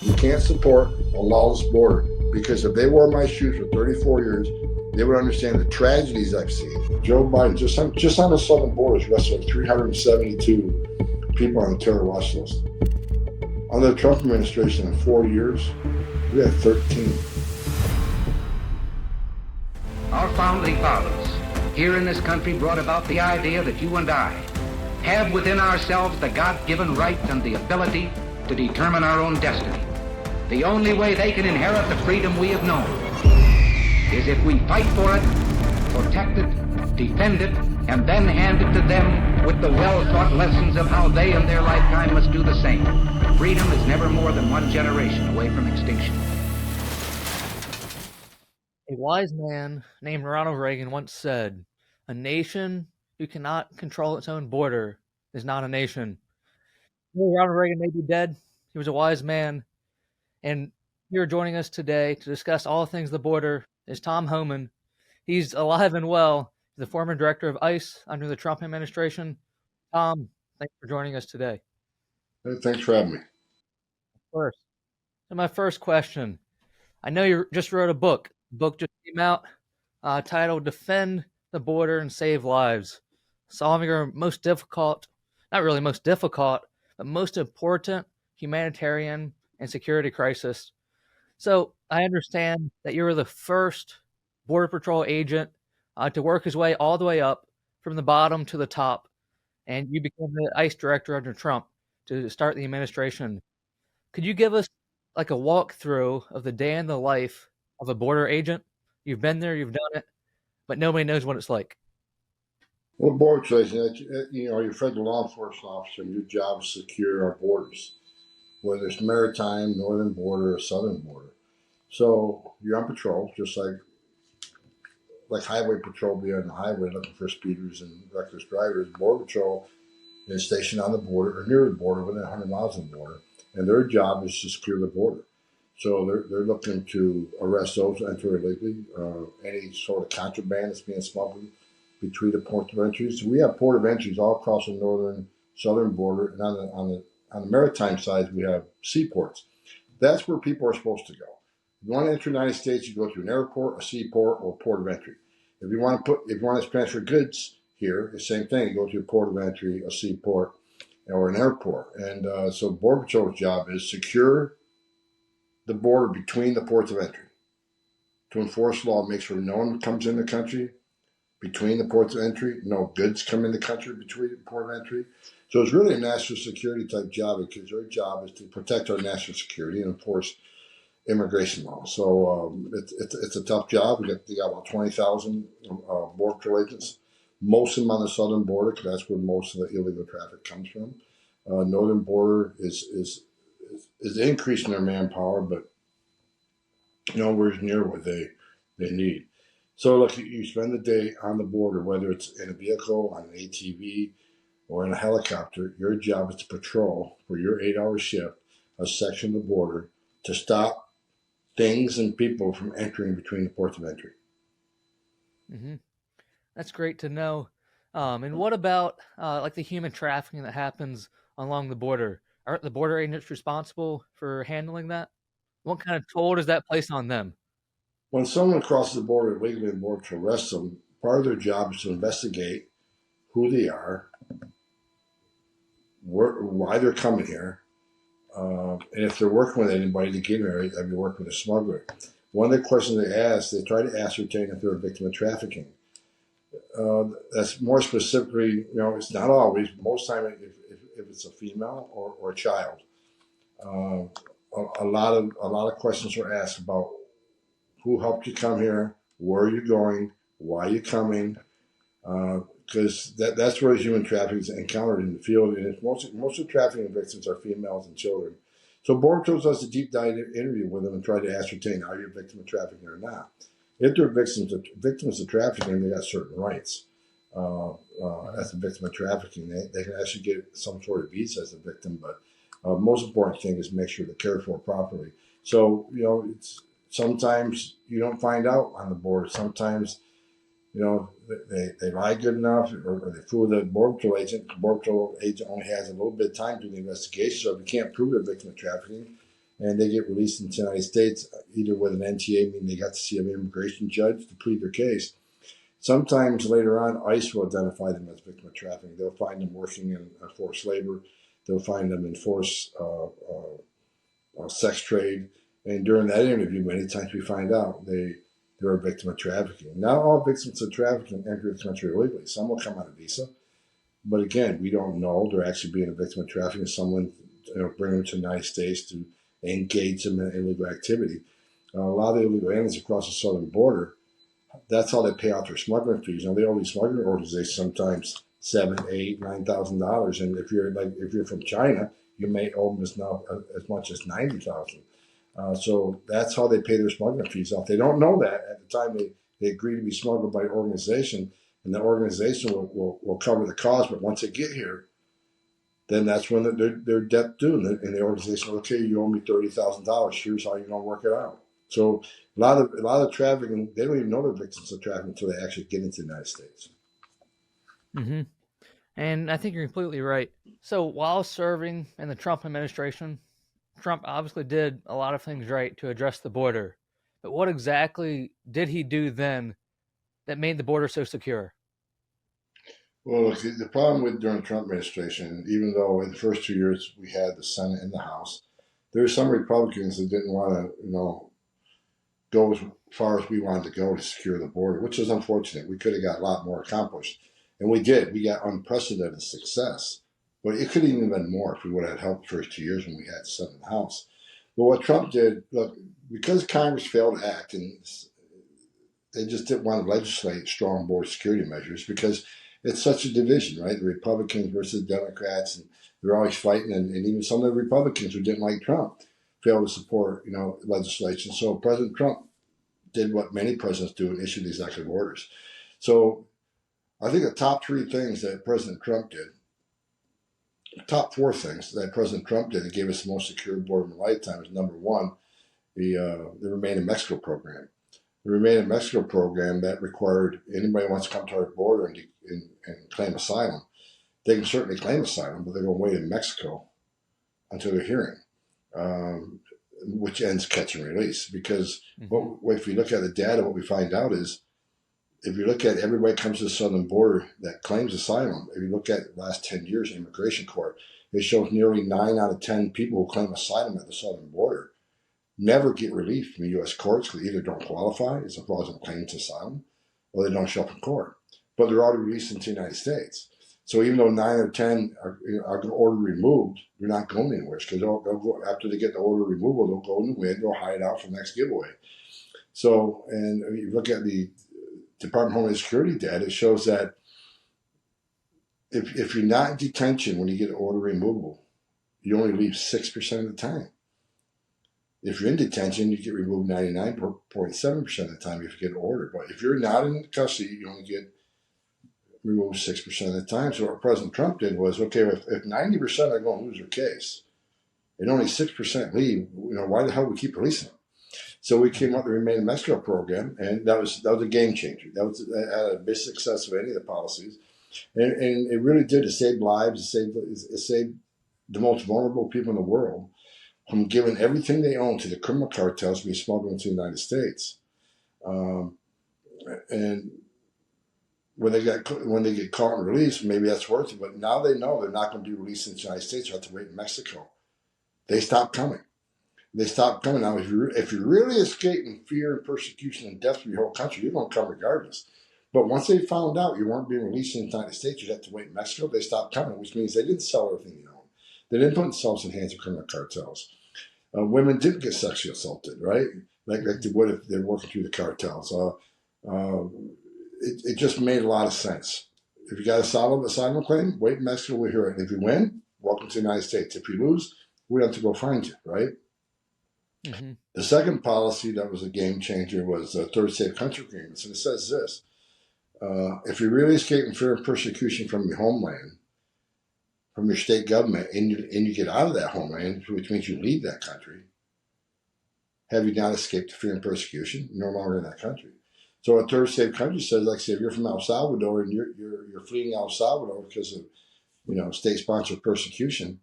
You can't support a lawless border, because if they wore my shoes for 34 years, they would understand the tragedies I've seen. Joe Biden, just on the southern borders, arrested 372 people on the terror watch list. Under the Trump administration, in 4 years, we had 13. Our founding fathers here in this country brought about the idea that you and I have within ourselves the God-given right and the ability to determine our own destiny. The only way they can inherit the freedom we have known is if we fight for it, protect it, defend it, and then hand it to them with the well-taught lessons of how they in their lifetime must do the same. Freedom is never more than one generation away from extinction. A wise man named Ronald Reagan once said, "A nation who cannot control its own border is not a nation." Ronald Reagan may be dead. He was a wise man. And here joining us today to discuss all things the border is Tom Homan. He's alive and well. He's the former director of ICE under the Trump administration. Tom, thanks for joining us today. Hey, thanks for having me. Of course. So my first question, I know you just wrote a book. The book just came out titled Defend the Border and Save Lives, solving our most difficult, not really most difficult, but most important humanitarian and security crisis. So I understand that you were the first Border Patrol agent to work his way all the way up from the bottom to the top, and you became the ICE director under Trump to start the administration. Could you give us like a walkthrough of the day in the life of a border agent? You've been there, you've done it, but nobody knows what it's like. Well, border tracing, you're a federal law enforcement officer, and your job is to secure our borders, whether it's maritime, northern border, or southern border. So you're on patrol, just like highway patrol be on the highway looking for speeders and reckless drivers. Border patrol is stationed on the border or near the border, within 100 miles of the border, and their job is to secure the border. So they're looking to arrest those who enter illegally, any sort of contraband that's being smuggled between the ports of entries. So we have port of entries all across the northern, southern border, and on the maritime side we have seaports. That's where people are supposed to go. If you want to enter the United States, you go to an airport, a seaport, or a port of entry. If you want to transfer goods here, the same thing. You go to a port of entry, a seaport, or an airport. And so Border Patrol's job is secure the border between the ports of entry, to enforce law, make sure no one comes in the country between the ports of entry, no goods come in the country between the port of entry. So it's really a national security type job, because their job is to protect our national security and enforce immigration law. So it's a tough job. We got about 20,000 border patrol agents, most of them on the southern border, because that's where most of the illegal traffic comes from. Northern border is increasing their manpower, but nowhere near what they need. So look, you spend the day on the border, whether it's in a vehicle, on an ATV, or in a helicopter. Your job is to patrol for your 8-hour shift a section of the border to stop things and people from entering between the ports of entry. Mm-hmm. That's great to know. And what about like the human trafficking that happens along the border? Aren't the border agents responsible for handling that? What kind of toll does that place on them? When someone crosses the border illegally and border to arrest them, part of their job is to investigate who they are, why they're coming here, and if they're working with anybody to get married, have you worked with a smuggler? One of the questions they ask, they try to ascertain if they're a victim of trafficking. That's more specifically, it's not always, most time if it's a female or a child. A lot of questions are asked about who helped you come here, where are you going, why are you coming, because that's where human trafficking is encountered in the field, and most of the trafficking victims are females and children. So Border Patrol does a deep dive interview with them and try to ascertain, are you a victim of trafficking or not? If they're victims of trafficking, they got certain rights. As a victim of trafficking, they can actually get some sort of visa as a victim, but most important thing is make sure they're cared for properly. So, sometimes you don't find out on the border. Sometimes, they lie good enough, or they fool the Border Patrol agent. The Border Patrol agent only has a little bit of time to do the investigation, so if you can't prove they're a victim of trafficking, and they get released into the United States either with an NTA, meaning they got to see an immigration judge to plead their case. Sometimes later on, ICE will identify them as victim of trafficking. They'll find them working in forced labor. They'll find them in forced sex trade. And during that interview, many times we find out they're a victim of trafficking. Not all victims of trafficking enter the country illegally. Some will come on a visa. But again, we don't know they're actually being a victim of trafficking. Someone bring them to the United States to engage them in illegal activity. A lot of the illegal aliens across the southern border, that's how they pay out their smuggling fees. They owe these smuggling organizations sometimes $7,000, $8,000, $9,000, and if you're from China, you may owe them as much as $90,000. So that's how they pay their smuggling fees off. They don't know that at the time they agree to be smuggled by an organization, and the organization will cover the cost. But once they get here, then that's when they're debt due, and the organization will, okay, you owe me $30,000. Here's how you're going to work it out. So a lot of trafficking, they don't even know they're victims of trafficking until they actually get into the United States. Mm-hmm. And I think you're completely right. So while serving in the Trump administration, Trump obviously did a lot of things right to address the border. But what exactly did he do then that made the border so secure? Well, look, the problem with during the Trump administration, even though in the first 2 years we had the Senate and the House, there were some Republicans that didn't want to, go as far as we wanted to go to secure the border, which is unfortunate. We could have got a lot more accomplished, and we did. We got unprecedented success, but it could have even been more if we would have helped the first 2 years when we had the Senate and the House. But what Trump did, look, because Congress failed to act, and they just didn't want to legislate strong border security measures because it's such a division, right? The Republicans versus the Democrats, and they're always fighting, and even some of the Republicans who didn't like Trump failed to support, legislation. So President Trump did what many presidents do and issued executive orders. So I think the top three things that President Trump did, top four things that President Trump did that gave us the most secure border in a lifetime is, number one, the Remain in Mexico program. The Remain in Mexico program that required anybody who wants to come to our border and claim asylum, they can certainly claim asylum, but they're going to wait in Mexico until their hearing, which ends catch and release. Because if you look at the data, what we find out is, if you look at everybody that comes to the southern border that claims asylum, if you look at the last 10 years in immigration court, it shows nearly 9 out of 10 people who claim asylum at the southern border never get relief from the U.S. courts because they either don't qualify as a fraudulent claim to asylum or they don't show up in court. But they're already released into the United States. So even though 9 or 10 are ordered removed, they're not going anywhere because they'll go, after they get the order removal, they'll go in the wind, they'll hide out for the next giveaway. So, and if you look at the Department of Homeland Security data, it shows that if you're not in detention when you get an order removal, you only leave 6% of the time. If you're in detention, you get removed 99.7% of the time if you get an order. But if you're not in custody, you only get removed 6% of the time. So what President Trump did was, okay, if 90% are going to lose their case and only 6% leave, why the hell we keep releasing them? So we came up with the Remain in Mexico program, and that was a game changer. That had a big success of any of the policies, and it really did. It saved lives. It saved the most vulnerable people in the world from giving everything they own to the criminal cartels to be smuggled into the United States. And when they get caught and released, maybe that's worth it. But now they know they're not going to be released into the United States. They have to wait in Mexico. They stop coming. Now. If you're really escaping fear and persecution and death from your whole country, you're going to come regardless. But once they found out you weren't being released in the United States, you'd have to wait in Mexico. They stopped coming, which means they didn't sell everything they owned. They didn't put themselves in the hands of criminal cartels. Women didn't get sexually assaulted, right? Like they would if they're working through the cartels. It just made a lot of sense. If you got a solid asylum claim, wait in Mexico, we'll hear it. And if you win, welcome to the United States. If you lose, we have to go find you, right? Mm-hmm. The second policy that was a game changer was third safe country agreements. And it says this, if you really escape from fear and persecution from your homeland, from your state government, and you get out of that homeland, which means you leave that country, have you not escaped fear and persecution? You're no longer in that country. So a third safe country says, like, say, if you're from El Salvador and you're fleeing El Salvador because of state-sponsored persecution,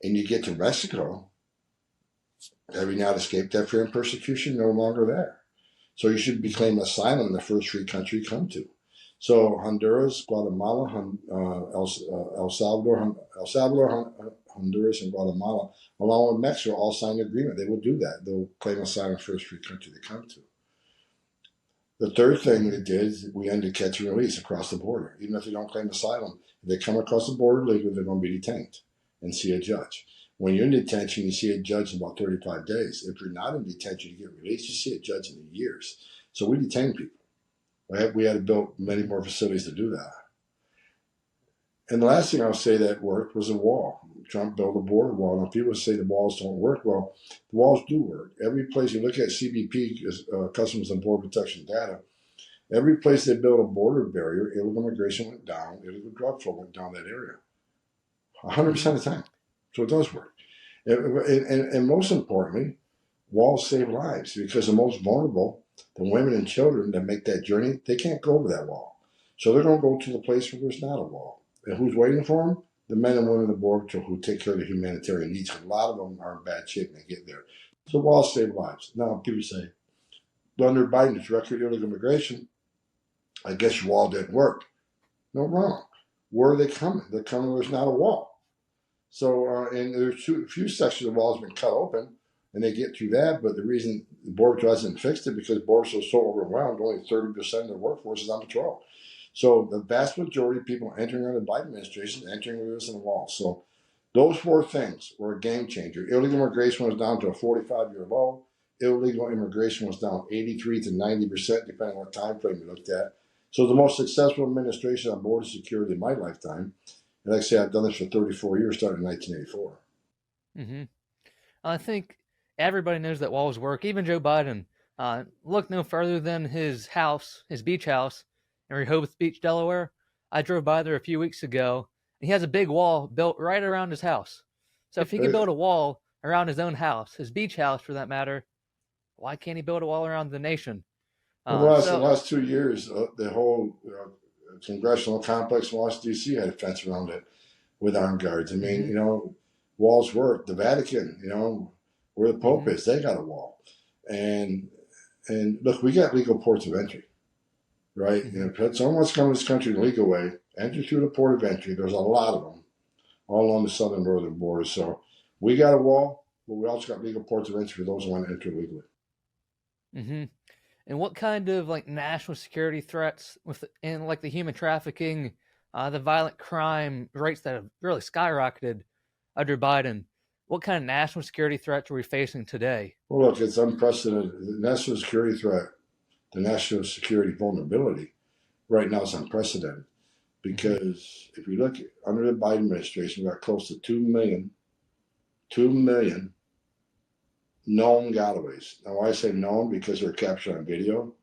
and you get to Mexico, Have you not escaped that fear and persecution? No longer there. So you should be claiming asylum in the first free country you come to. So Honduras, Guatemala, El Salvador, Honduras, and Guatemala, along with Mexico, all signed an agreement. They will do that. They'll claim asylum in the first free country they come to. The third thing they did is we ended catch and release across the border. Even if they don't claim asylum, if they come across the border legally, they're going to be detained and see a judge. When you're in detention, you see a judge in about 35 days. If you're not in detention, you get released, you see a judge in years. So we detain people. We had to build many more facilities to do that. And the last thing I'll say that worked was a wall. Trump built a border wall. Now, people say the walls don't work. Well, the walls do work. Every place you look at CBP, Customs and Border Protection data, every place they built a border barrier, illegal immigration went down, illegal drug flow went down that area. 100% of the time. So it does work. And most importantly, walls save lives because the most vulnerable, the women and children that make that journey, they can't go over that wall. So they're going to go to the place where there's not a wall. And who's waiting for them? The men and women of the Border Patrol who take care of the humanitarian needs. A lot of them are in bad shape when they get there. So walls save lives. Now, people say, under Biden's record illegal immigration, I guess your wall didn't work. No, wrong. Where are they coming? They're coming where there's not a wall. So, and there's a few sections of the wall has been cut open, and they get through that. But the reason the Border Patrol hasn't fixed it because Border Patrol is so overwhelmed, only 30% of the workforce is on patrol. So the vast majority of people entering under the Biden administration entering with us in the wall. So those four things were a game changer. Illegal immigration was down to a 45-year low. Illegal immigration was down 83 to 90%, depending on what time frame you looked at. So the most successful administration on border security in my lifetime. And like I say, I've done this for 34 years, starting in 1984. Mm-hmm. I think everybody knows that walls work. Even Joe Biden. Look no further than his house, his beach house in Rehoboth Beach, Delaware. I drove by there a few weeks ago. And he has a big wall built right around his house. So if he can build a wall around his own house, his beach house for that matter, why can't he build a wall around the nation? Well, the last 2 years, the whole congressional complex in Washington, D.C. had a fence around it with armed guards. I mean, walls work. The Vatican, where the Pope is, they got a wall. And look, we got legal ports of entry, right? If someone wants to come to this country the legal way, enter through the port of entry. There's a lot of them all along the southern northern border. So we got a wall, but we also got legal ports of entry for those who want to enter legally. Mm-hmm. And what kind of national security threats and the human trafficking, the violent crime rates that have really skyrocketed under Biden? What kind of national security threats are we facing today? Well, look, it's unprecedented. The national security threat, the national security vulnerability right now is unprecedented because if you look under the Biden administration, we got close to 2 million known gotaways. Now, why I say known? Because they're captured on video,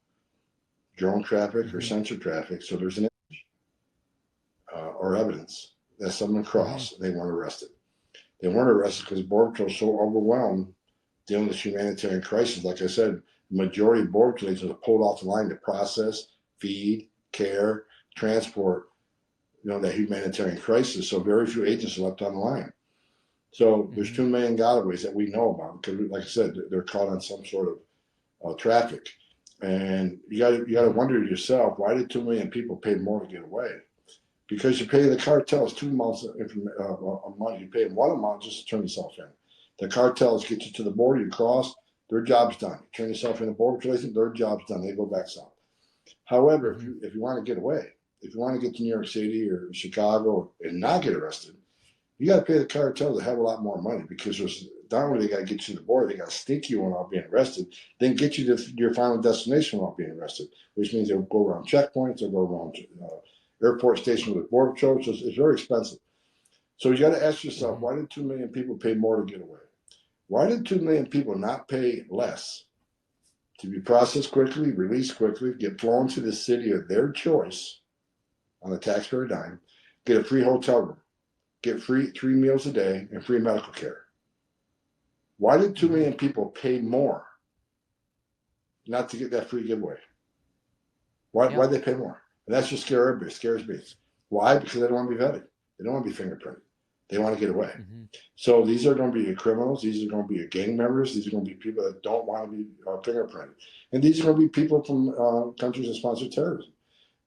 drone traffic, or sensor traffic. So there's an image or evidence that someone crossed. They weren't arrested. They weren't arrested because Border Patrol is so overwhelmed dealing with humanitarian crisis. Like I said, the majority of Border Patrol agents are pulled off the line to process, feed, care, transport, that humanitarian crisis. So very few agents are left on the line. So there's 2 million gotaways that we know about because, like I said, they're caught on some sort of traffic. And you got to wonder to yourself, why did 2 million people pay more to get away? Because you pay the cartels 2 amounts of money. You pay them one amount just to turn yourself in. The cartels get you to the border, you cross, their job's done. You turn yourself in the border patrol, their job's done. They go back south. However, if you want to get away, if you want to get to New York City or Chicago and not get arrested, you got to pay the cartels a hell of a lot more money because there's not only they got to get you to the border, they got to stick you without being arrested, then get you to your final destination without being arrested, which means they'll go around checkpoints, they'll go around airport station with Border Patrol. So it's very expensive. So you got to ask yourself, why did 2 million people pay more to get away? Why did 2 million people not pay less to be processed quickly, released quickly, get flown to the city of their choice on a taxpayer dime, get a free hotel room, get free 3 meals a day, and free medical care? Why did 2 million people pay more not to get that free giveaway? Why'd they pay more? And that's just scare everybody. It scares me. Why? Because they don't want to be vetted. They don't want to be fingerprinted. They want to get away. Mm-hmm. So these are going to be your criminals. These are going to be your gang members. These are going to be people that don't want to be fingerprinted. And these are going to be people from countries that sponsor terrorism.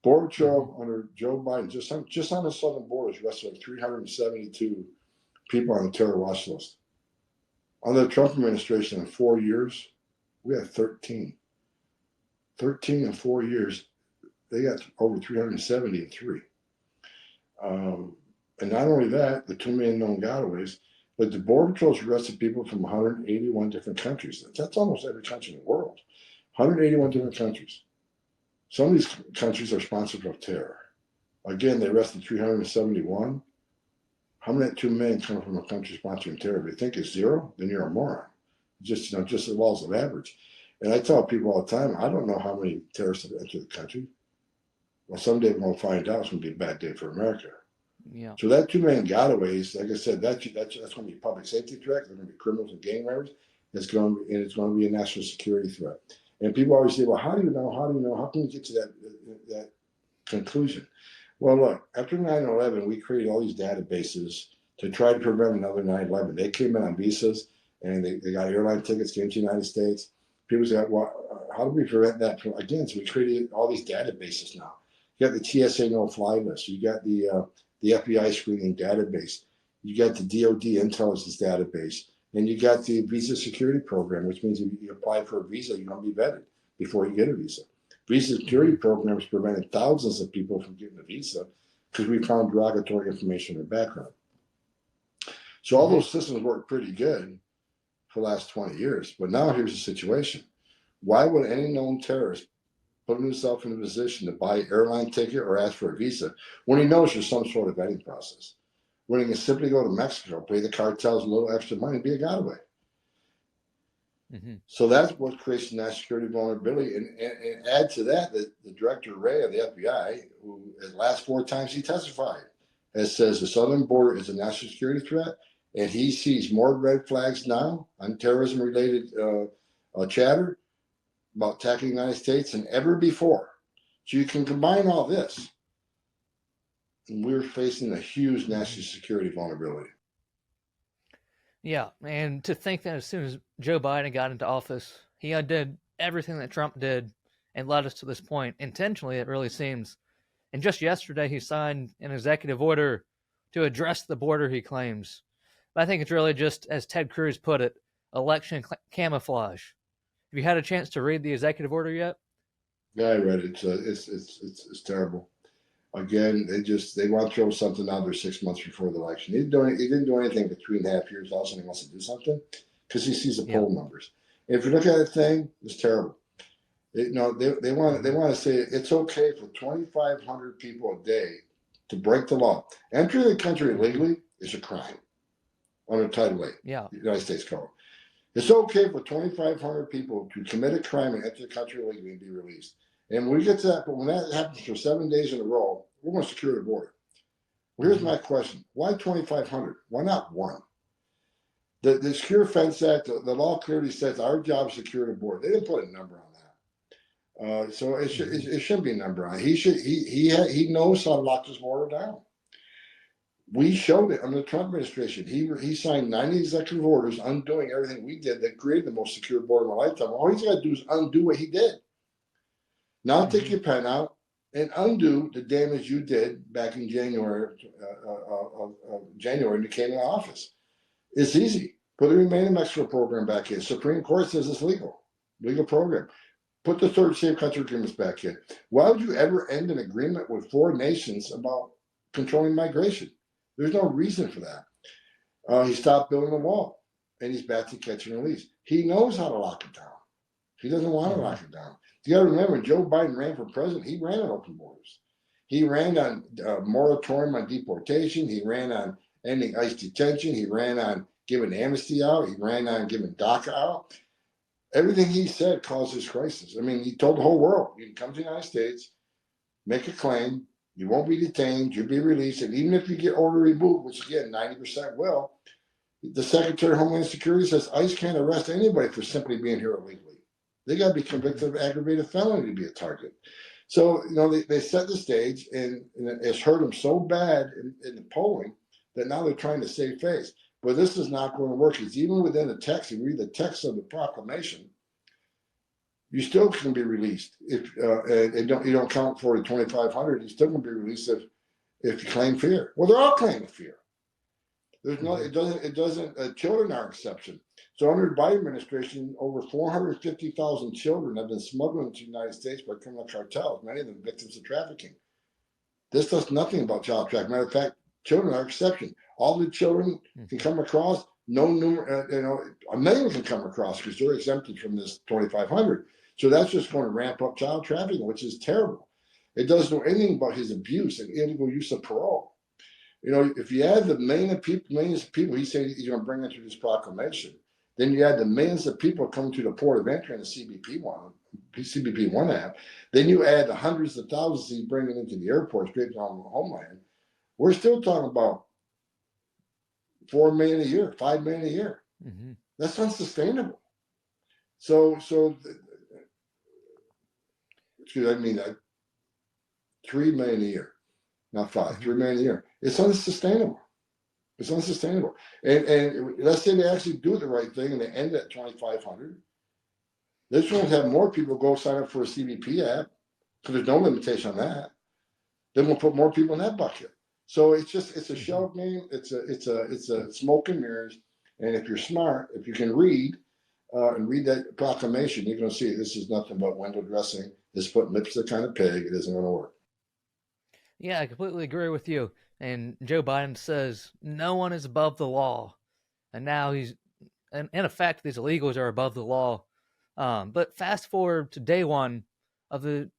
Border Patrol under Joe Biden, just on the southern borders, arrested like 372 people on the terror watch list. Under the Trump administration, in 4 years, we had 13. 13 in 4 years. They got over 373. And not only that, the 2 million known gotaways, but the Border Patrol's arrested people from 181 different countries. That's almost every country in the world. 181 different countries. Some of these countries are sponsors of terror. Again, they arrested 371. How many 2 million come from a country sponsoring terror? If you think it's zero, then you're a moron. Just the laws of average. And I tell people all the time, I don't know how many terrorists have entered the country. Well, someday we're going to find out. It's going to be a bad day for America. Yeah. So that 2 million gotaways, like I said, that's going to be a public safety threat. They're going to be criminals and gang members. It's going to be a national security threat. And people always say, well, how do you know? How do you know? How can you get to that conclusion? Well, look, after 9/11, we created all these databases to try to prevent another 9/11. They came in on visas, and they got airline tickets, came to the United States. People said, well, how do we prevent that? Again, so we created all these databases now. You got the TSA no-fly list. You got the FBI screening database. You got the DOD intelligence database. And you got the visa security program, which means if you apply for a visa, you're going to be vetted before you get a visa. Visa security programs prevented thousands of people from getting a visa because we found derogatory information in their background. So all those systems work pretty good for the last 20 years. But now here's the situation. Why would any known terrorist put himself in a position to buy an airline ticket or ask for a visa when he knows there's some sort of vetting process? When he can simply go to Mexico, pay the cartels a little extra money, and be a getaway. So that's what creates national security vulnerability. And add to that, the Director Ray of the FBI, who the last 4 times he testified, has says the southern border is a national security threat, and he sees more red flags now on terrorism-related chatter about attacking the United States than ever before. So you can combine all this. And we're facing a huge national security vulnerability. Yeah, and to think that as soon as Joe Biden got into office, he undid everything that Trump did and led us to this point, intentionally, it really seems. And just yesterday, he signed an executive order to address the border, he claims. But I think it's really just, as Ted Cruz put it, election camouflage. Have you had a chance to read the executive order yet? Yeah, I read it. It's terrible. Again, they want to throw something out there 6 months before the election. He didn't do anything for 3.5 years. All of a sudden, he wants to do something because he sees the poll numbers. And if you look at the thing, it's terrible. They want to say it's okay for 2,500 people a day to break the law. Entering the country illegally is a crime under Title 8, United States Code. It's okay for 2,500 people to commit a crime and enter the country illegally and be released. And when we get to that, but when that happens for 7 days in a row, we're going to secure the border. Well, here's my question. Why 2,500? Why not 1? The Secure Fence Act, the law clearly says our job is to secure the border. They didn't put a number on that. So it shouldn't be a number on it. He knows how to lock this border down. We showed it under the Trump administration. He signed 90 executive orders undoing everything we did that created the most secure border in my lifetime. All he's got to do is undo what he did. Now take your pen out and undo the damage you did back in January when you came into office. It's easy. Put the Remain in Mexico program back in. Supreme Court says it's legal program. Put the third safe country agreements back in. Why would you ever end an agreement with 4 nations about controlling migration? There's no reason for that. He stopped building the wall, and he's back to catch and release. He knows how to lock it down. He doesn't want to lock it down. You got to remember, when Joe Biden ran for president, he ran on open borders. He ran on moratorium on deportation. He ran on ending ICE detention. He ran on giving amnesty out. He ran on giving DACA out. Everything he said caused this crisis. I mean, he told the whole world, you can come to the United States, make a claim, you won't be detained, you'll be released, and even if you get order removed, which again, 90% will, the Secretary of Homeland Security says ICE can't arrest anybody for simply being here illegally. They got to be convicted of aggravated felony to be a target. So, they set the stage, and it's hurt them so bad in the polling that now they're trying to save face. But this is not going to work. It's even within the text. If you read the text of the proclamation, you still can be released if and you don't count for the 2,500. You still can be released if you claim fear. Well, they're all claiming fear. There's no, it doesn't. Children are an exception. So under the Biden administration, over 450,000 children have been smuggled into the United States by criminal cartels. Many of them victims of trafficking. This does nothing about child trafficking. Matter of fact, children are an exception. All the children can come across. No a million can come across because they're exempted from this 2,500. So that's just going to ramp up child trafficking, which is terrible. It doesn't know anything about his abuse and illegal use of parole. If you add the millions of people he's saying he's going to bring into this proclamation, then you add the millions of people coming to the port of entry in the CBP one app, then you add the hundreds of thousands he's bringing into the airport straight down the homeland. We're still talking about 4 million a year, 5 million a year. Mm-hmm. That's unsustainable. So 3 million a year, not 5, 3 million a year. It's unsustainable. It's unsustainable. And let's say they actually do the right thing and they end at 2,500. They just want to have more people go sign up for a CBP app because there's no limitation on that. Then we'll put more people in that bucket. So it's a shell game. It's a smoke and mirrors. And if you're smart, if you can read and read that proclamation, you're going to see this is nothing but window dressing. It's putting lips to the kind of pig. It isn't going to work. Yeah, I completely agree with you. And Joe Biden says no one is above the law. And now in effect, these illegals are above the law. But fast forward to day one of the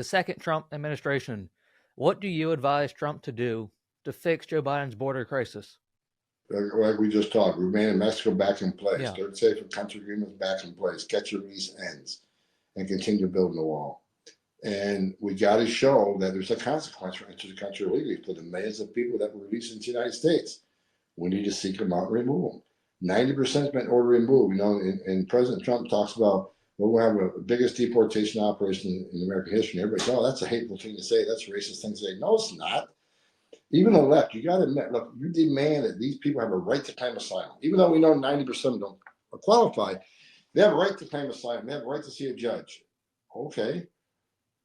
second Trump administration. What do you advise Trump to do to fix Joe Biden's border crisis? Like we just talked, remain in Mexico back in place. Yeah. Third safe country agreements back in place. Catch and release ends, and continue building the wall. And we got to show that there's a consequence for entering the country illegally for the millions of people that were released into the United States. We need to seek them out and remove them. 90% has been ordered removed. And President Trump talks about, we'll have the biggest deportation operation in American history. And everybody says, oh, that's a hateful thing to say. That's a racist thing to say. No, it's not. Even the left, you got to admit, look, you demand that these people have a right to claim asylum. Even though we know 90% of them don't qualify, they have a right to claim asylum. They have a right to see a judge. Okay.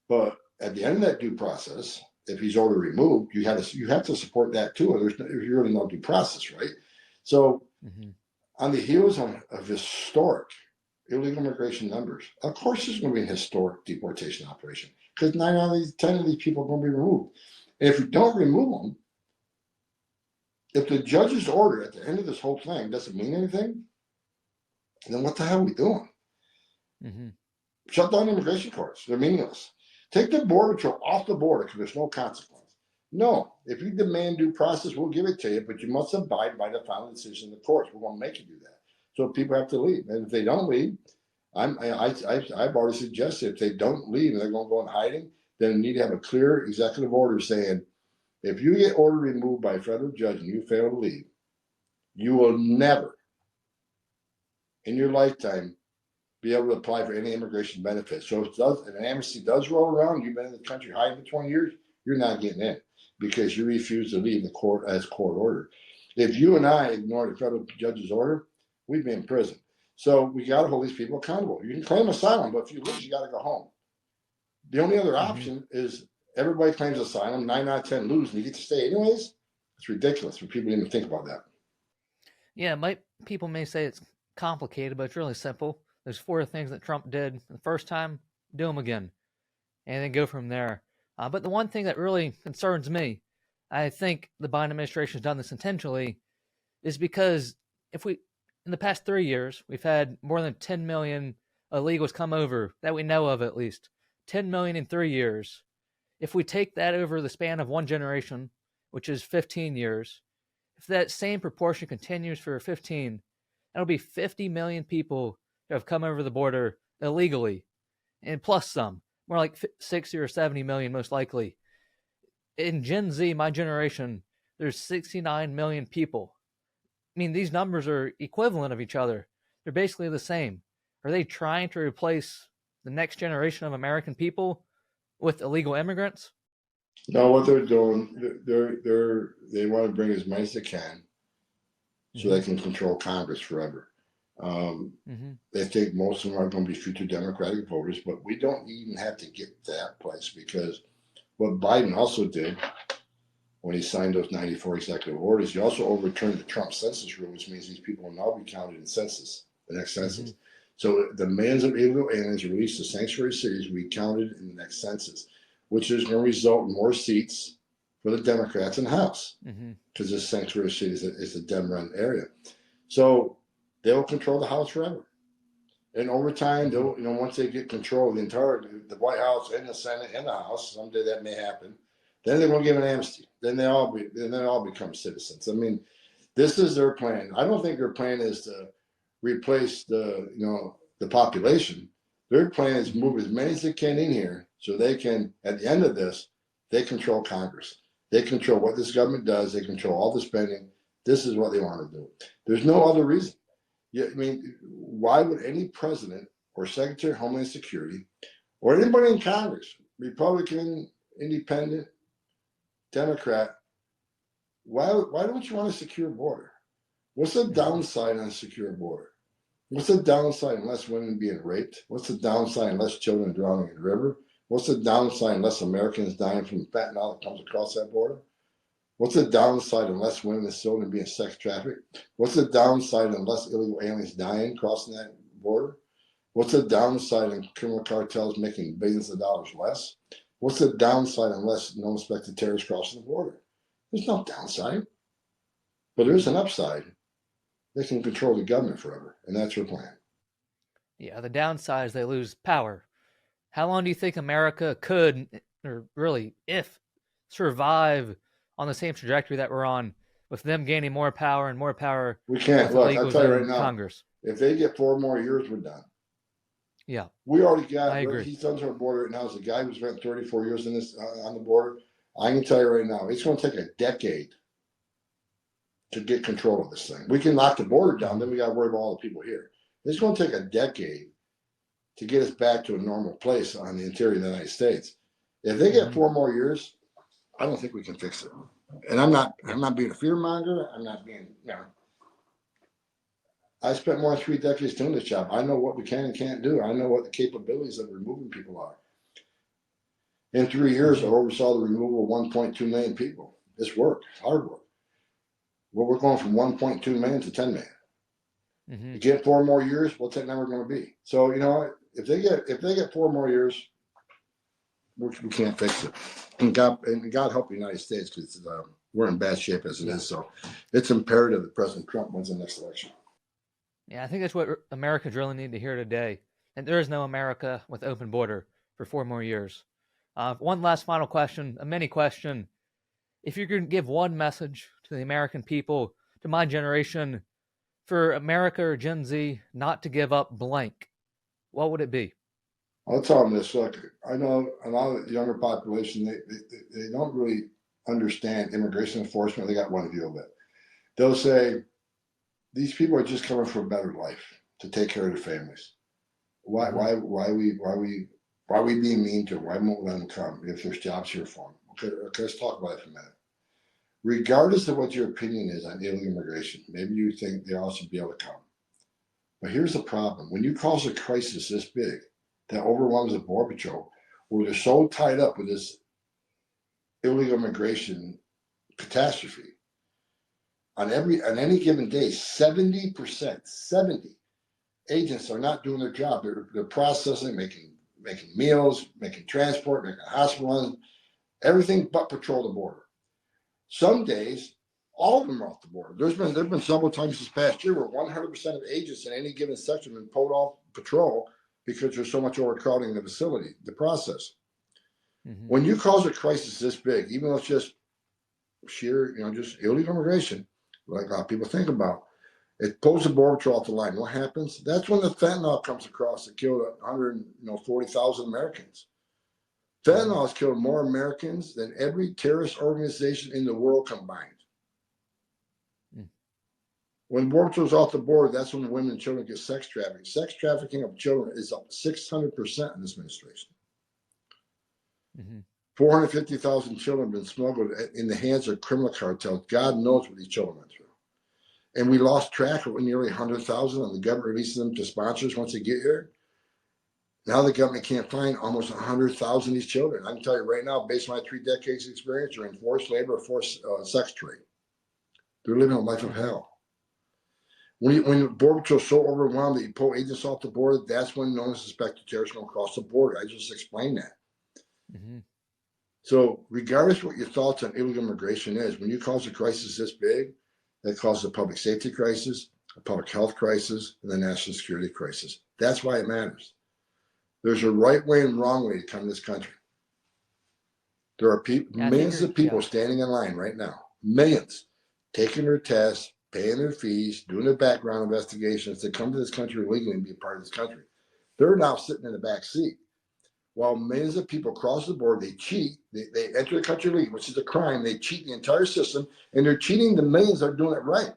But at the end of that due process, if he's ordered removed, you have to support that too. Or there's really no due process, right? So on the heels of historic illegal immigration numbers, of course there's going to be a historic deportation operation because 9 out of these 10 of these people are going to be removed. And if you don't remove them, if the judge's order at the end of this whole thing doesn't mean anything, then what the hell are we doing? Shut down immigration courts. They're meaningless. Take the border patrol off the border because there's no consequence. No, if you demand due process, we'll give it to you, but you must abide by the final decision of the courts. We're going to make you do that. So people have to leave. And if they don't leave, I've already suggested if they don't leave and they're going to go in hiding, then you need to have a clear executive order saying, if you get ordered removed by a federal judge and you fail to leave, you will never in your lifetime be able to apply for any immigration benefits. So if an amnesty does roll around, you've been in the country hiding for 20 years, you're not getting in because you refuse to leave the court as court ordered. If you and I ignore the federal judge's order, we'd be in prison. So we got to hold these people accountable. You can claim asylum, but if you lose, you got to go home. The only other option is everybody claims asylum, 9 out of 10 lose, and you get to stay anyways. It's ridiculous for people to even think about that. Yeah, people may say it's complicated, but it's really simple. There's 4 things that Trump did the first time, do them again, and then go from there. But the one thing that really concerns me, I think the Biden administration has done this intentionally, is because in the past 3 years, we've had more than 10 million illegals come over, that we know of at least. 10 million in 3 years. If we take that over the span of one generation, which is 15 years, if that same proportion continues for 15, that'll be 50 million people who have come over the border illegally, and plus some, more like 60 or 70 million most likely. In Gen Z, my generation, there's 69 million people. I mean, these numbers are equivalent of each other. They're basically the same. Are they trying to replace the next generation of American people with illegal immigrants? No, what they're doing, they want to bring as many as they can so they can control Congress forever. They think most of them are going to be future Democratic voters, but we don't even have to get to that place, because what Biden also did when he signed those 94 executive orders, he also overturned the Trump census rule, which means these people will now be counted in census, the next census. So the millions of illegal aliens released to sanctuary cities will be counted in the next census, which is going to result in more seats for the Democrats in the House, because this sanctuary city is a Dem-run area. So they'll control the House forever. And over time, they'll, once they get control of the White House and the Senate and the House, someday that may happen, then they're going to give an amnesty. Then they all become citizens. I mean, this is their plan. I don't think their plan is to replace the population. Their plan is to move as many as they can in here, so they can, at the end of this, they control Congress. They control what this government does. They control all the spending. This is what they want to do. There's no other reason. I mean, why would any president or Secretary of Homeland Security or anybody in Congress, Republican, Independent, Democrat, why don't you want a secure border? What's the downside on a secure border? What's the downside in less women being raped? What's the downside in less children drowning in the river? What's the downside in less Americans dying from fentanyl that comes across that border? What's the downside in less women sold and being sex trafficked? What's the downside in less illegal aliens dying crossing that border? What's the downside in criminal cartels making billions of dollars less? What's the downside in less non-suspected terrorists crossing the border? There's no downside, but there is an upside. They can control the government forever, and that's your plan. Yeah, the downside is they lose power. How long do you think America could, or really, if, survive on the same trajectory that we're on, with them gaining more power and more power? We can't. Look, I'll tell you right now, Congress. If they get 4 more years, we're done. Yeah. We already got, I agree. He's done to our border right now. As a guy who's spent 34 years in this on the border, I can tell you right now, it's going to take a decade to get control of this thing. We can lock the border down, then we got to worry about all the people here. It's going to take a decade to get us back to a normal place on the interior of the United States. If they get 4 more years, I don't think we can fix it. And I'm not being a fear monger. I'm not being, I spent more than 3 decades doing this job. I know what we can and can't do. I know what the capabilities of removing people are. In 3 years, I oversaw the removal of 1.2 million people. It's work, hard work. Well, we're going from 1.2 million to 10 million. You get 4 more years, what's that number going to be? So if they get 4 more years, we can't fix it. And God help the United States, because we're in bad shape as it is. So it's imperative that President Trump wins the next election. Yeah, I think that's what Americans really need to hear today. And there is no America with open border for 4 more years. One last final question, a mini question. If you could give one message to the American people, to my generation, for America or Gen Z not to give up blank, what would it be? I'll tell them this. Look, I know a lot of the younger population, they don't really understand immigration enforcement. They got one view of it. They'll say, these people are just coming for a better life, to take care of their families. Why we being mean to them? Why won't we let them come if there's jobs here for them? Okay, let's talk about it for a minute. Regardless of what your opinion is on illegal immigration, maybe you think they all should be able to come. But here's the problem. When you cause a crisis this big that overwhelms the Border Patrol, where they're so tied up with this illegal immigration catastrophe, on any given day, 70% agents are not doing their job. They're processing, making meals, making transport, making hospital runs, everything but patrol the border. Some days, all of them are off the border. There's been several times this past year where 100% of agents in any given section have been pulled off patrol because there's so much overcrowding in the facility, the process. When you cause a crisis this big, even though it's just sheer, just illegal immigration, like a lot of people think about, it pulls the Border Patrol off the line. What happens? That's when the fentanyl comes across that killed 140,000 Americans. Fentanyl has killed more Americans than every terrorist organization in the world combined. When Border Patrol's off the border, that's when women and children get sex trafficked. Sex trafficking of children is up 600% in this administration. 450,000 children have been smuggled in the hands of criminal cartels. God knows what these children went through. And we lost track of nearly 100,000, and the government releases them to sponsors once they get here. Now the government can't find almost 100,000 of these children. I can tell you right now, based on my 3 decades experience, they're in forced labor or forced sex trade. They're living a life of hell. When the Border Patrol is so overwhelmed that you pull agents off the border, that's when known as suspected terrorists going to cross the border. I just explained that. Mm-hmm. So regardless of what your thoughts on illegal immigration is, when you cause a crisis this big, that causes a public safety crisis, a public health crisis, and a national security crisis. That's why it matters. There's a right way and wrong way to come to this country. There are millions of people standing in line right now, millions, taking their tests, paying their fees, doing their background investigations to come to this country legally and be a part of this country. They're now sitting in the back seat. While millions of people cross the border, they cheat, they enter the country legally, which is a crime. They cheat the entire system, and they're cheating the millions that are doing it right.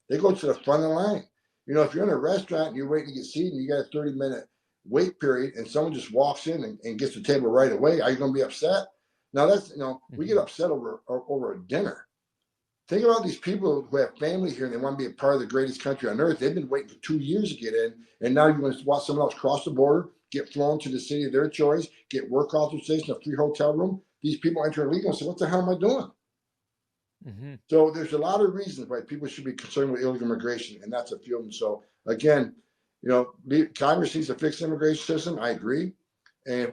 They go to the front of the line. You know, if you're in a restaurant and you're waiting to get seated and you got a 30-minute wait period and someone just walks in and gets the table right away, are you going to be upset? Now that's, we get upset over a dinner. Think about these people who have family here and they want to be a part of the greatest country on earth. They've been waiting for 2 years to get in, and now you want to watch someone else cross the border, get flown to the city of their choice, get work authorization, a free hotel room. These people enter illegal and say, what the hell am I doing? Mm-hmm. So there's a lot of reasons why people should be concerned with illegal immigration, and that's a few of them. So again, Congress needs to fix the immigration system. I agree. And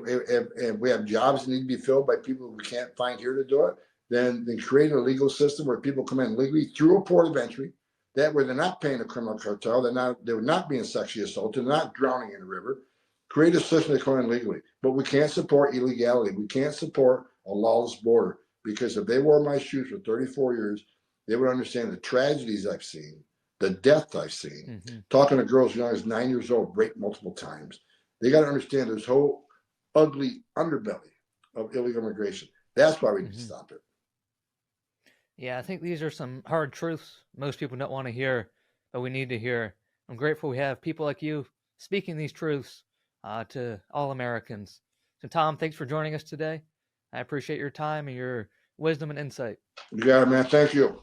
we have jobs that need to be filled by people we can't find here to do it. Then create a legal system where people come in legally through a port of entry, that where they're not paying a criminal cartel, they're not being sexually assaulted, they're not drowning in a river. Create a system to come in legally. But we can't support illegality. We can't support a lawless border, because if they wore my shoes for 34 years, they would understand the tragedies I've seen, the death I've seen. Mm-hmm. Talking to girls young as 9 years old, raped multiple times. They got to understand this whole ugly underbelly of illegal immigration. That's why we need to stop it. Yeah, I think these are some hard truths most people don't want to hear, but we need to hear. I'm grateful we have people like you speaking these truths to all Americans. So, Tom, thanks for joining us today. I appreciate your time and your wisdom and insight. You got it, man. Thank you.